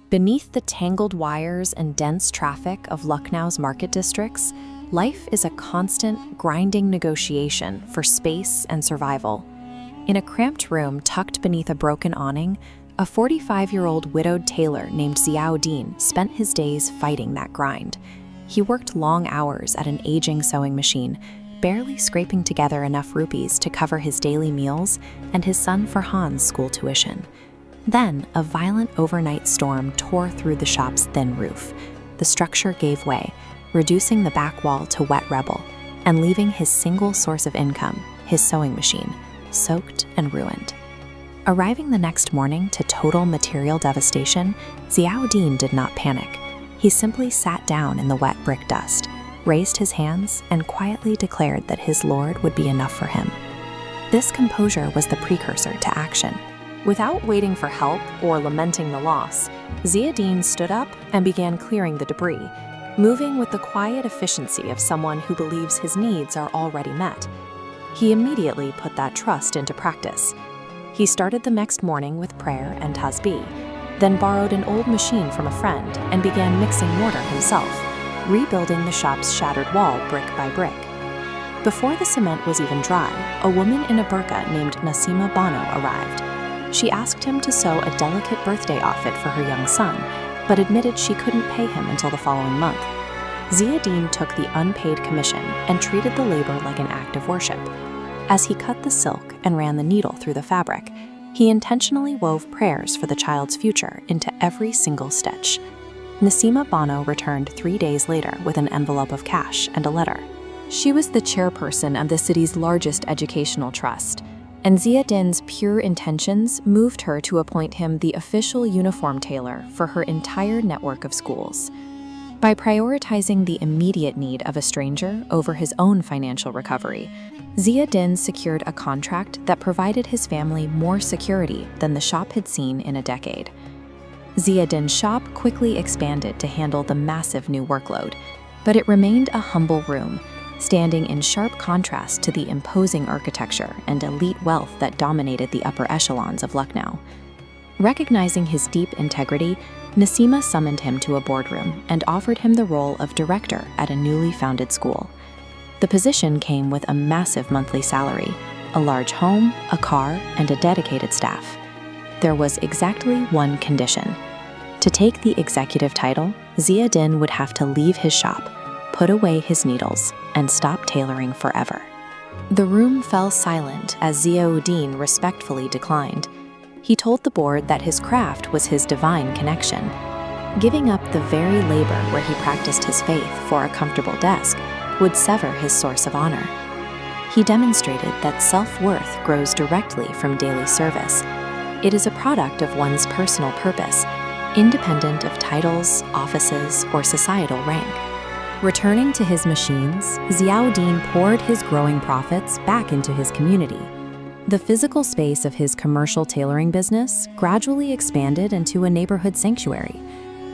Beneath the tangled wires and dense traffic of Lucknow's market districts, life is a constant, grinding negotiation for space and survival. In a cramped room tucked beneath a broken awning, a 45-year-old widowed tailor named Ziauddin spent his days fighting that grind. He worked long hours at an aging sewing machine, barely scraping together enough rupees to cover his daily meals and his son Farhan's school tuition. Then, a violent overnight storm tore through the shop's thin roof. The structure gave way, reducing the back wall to wet rubble, and leaving his single source of income, his sewing machine, soaked and ruined. Arriving the next morning to total material devastation, Ziauddin did not panic. He simply sat down in the wet brick dust, raised his hands, and quietly declared that his Lord would be enough for him. This composure was the precursor to action. Without waiting for help or lamenting the loss, Ziauddin stood up and began clearing the debris, moving with the quiet efficiency of someone who believes his needs are already met. He immediately put that trust into practice. He started the next morning with prayer and tasbih, then borrowed an old machine from a friend and began mixing mortar himself, rebuilding the shop's shattered wall brick by brick. Before the cement was even dry, a woman in a burqa named Nasima Bano arrived. She asked him to sew a delicate birthday outfit for her young son, but admitted she couldn't pay him until the following month. Ziauddin took the unpaid commission and treated the labor like an act of worship. As he cut the silk and ran the needle through the fabric, he intentionally wove prayers for the child's future into every single stitch. Nasima Bano returned 3 days later with an envelope of cash and a letter. She was the chairperson of the city's largest educational trust, and Ziauddin's pure intentions moved her to appoint him the official uniform tailor for her entire network of schools. By prioritizing the immediate need of a stranger over his own financial recovery, Ziauddin secured a contract that provided his family more security than the shop had seen in a decade. Ziauddin's shop quickly expanded to handle the massive new workload, but it remained a humble room, standing in sharp contrast to the imposing architecture and elite wealth that dominated the upper echelons of Lucknow. Recognizing his deep integrity, Nasima summoned him to a boardroom and offered him the role of director at a newly founded school. The position came with a massive monthly salary, a large home, a car, and a dedicated staff. There was exactly one condition. To take the executive title, Ziauddin would have to leave his shop, put away his needles, and stop tailoring forever. The room fell silent as Ziauddin respectfully declined. He told the board that his craft was his divine connection. Giving up the very labor where he practiced his faith for a comfortable desk would sever his source of honor. He demonstrated that self-worth grows directly from daily service. It is a product of one's personal purpose, independent of titles, offices, or societal rank. Returning to his machines, Ziauddin poured his growing profits back into his community. The physical space of his commercial tailoring business gradually expanded into a neighborhood sanctuary.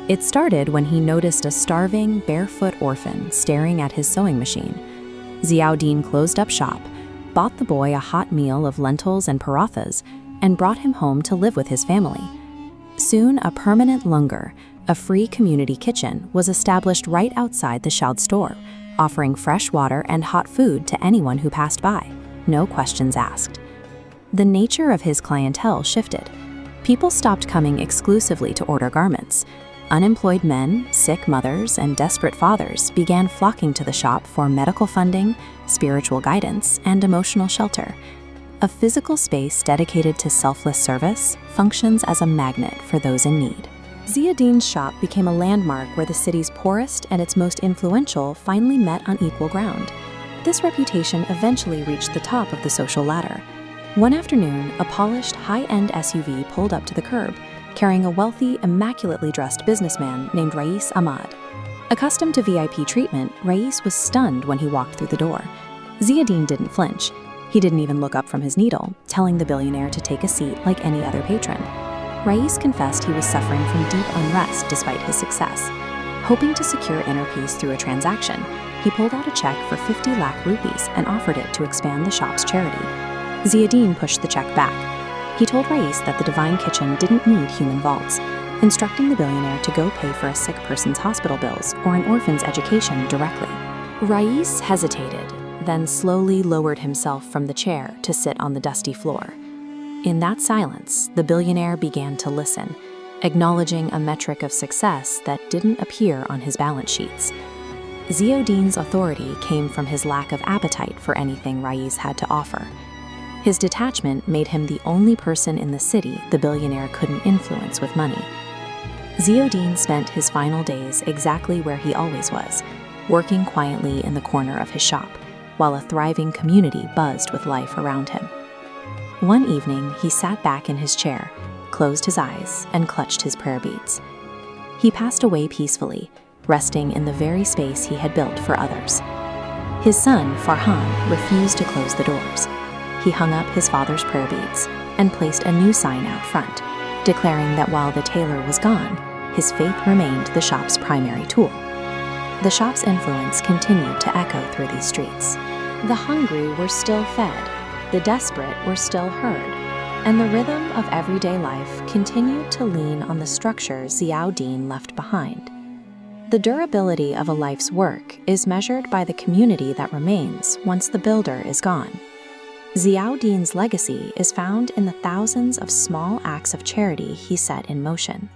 It started when he noticed a starving, barefoot orphan staring at his sewing machine. Ziauddin closed up shop, bought the boy a hot meal of lentils and parathas, and brought him home to live with his family. Soon, a permanent langar, a free community kitchen, was established right outside the Shaud store, offering fresh water and hot food to anyone who passed by, no questions asked. The nature of his clientele shifted. People stopped coming exclusively to order garments. Unemployed men, sick mothers, and desperate fathers began flocking to the shop for medical funding, spiritual guidance, and emotional shelter. A physical space dedicated to selfless service functions as a magnet for those in need. Ziauddin's shop became a landmark where the city's poorest and its most influential finally met on equal ground. This reputation eventually reached the top of the social ladder. One afternoon, a polished, high-end SUV pulled up to the curb, carrying a wealthy, immaculately dressed businessman named Rais Ahmad. Accustomed to VIP treatment, Rais was stunned when he walked through the door. Ziauddin didn't flinch. He didn't even look up from his needle, telling the billionaire to take a seat like any other patron. Rais confessed he was suffering from deep unrest despite his success. Hoping to secure inner peace through a transaction, he pulled out a check for 50 lakh rupees and offered it to expand the shop's charity. Ziauddin pushed the check back. He told Rais that the divine kitchen didn't need human vaults. instructing the billionaire to go pay for a sick person's hospital bills or an orphan's education directly. Rais hesitated, then slowly lowered himself from the chair to sit on the dusty floor. In that silence, the billionaire began to listen, acknowledging a metric of success that didn't appear on his balance sheets. Ziauddin's authority came from his lack of appetite for anything Rais had to offer. His detachment made him the only person in the city the billionaire couldn't influence with money. Ziauddin spent his final days exactly where he always was, working quietly in the corner of his shop, while a thriving community buzzed with life around him. One evening, he sat back in his chair, closed his eyes, and clutched his prayer beads. He passed away peacefully, resting in the very space he had built for others. His son, Farhan, refused to close the doors. He hung up his father's prayer beads and placed a new sign out front, declaring that while the tailor was gone, his faith remained the shop's primary tool. The shop's influence continued to echo through these streets. The hungry were still fed, the desperate were still heard, and the rhythm of everyday life continued to lean on the structure Ziauddin left behind. The durability of a life's work is measured by the community that remains once the builder is gone. Ziauddin's legacy is found in the thousands of small acts of charity he set in motion.